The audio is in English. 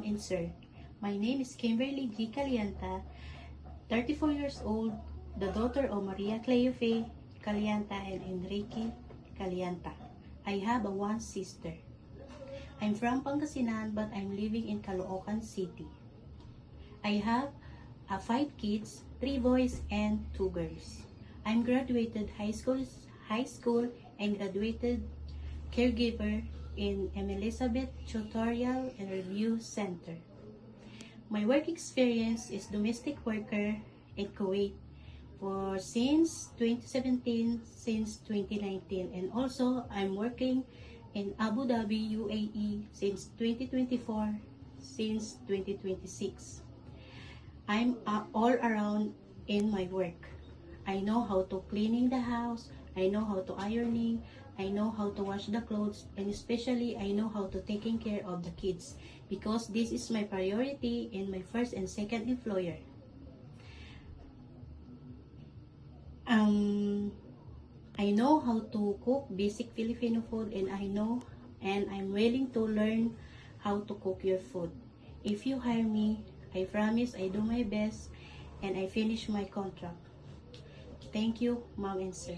ma'am and sir. My name is Kimberly G. Calianta, 34 years old, the daughter of Maria Cleofe Calianta and Enrique Calianta. I have one sister. I'm from Pangasinan but I'm living in Caloocan City. I have 5 kids, 3 boys and 2 girls. I'm graduated high school and graduated caregiver in Elizabeth Tutorial and Review Center. My work experience is domestic worker in Kuwait for since 2017, since 2019, and also I'm working in Abu Dhabi, UAE since 2024, since 2026. I'm all around in my work. I know how to cleaning the house, I know how to ironing, I know how to wash the clothes, and especially I know how to taking care of the kids because this is my priority in my first and second employer. I know how to cook basic Filipino food, and I'm willing to learn how to cook your food. If you hire me, I promise I do my best and I finish my contract. Thank you, mom and sir.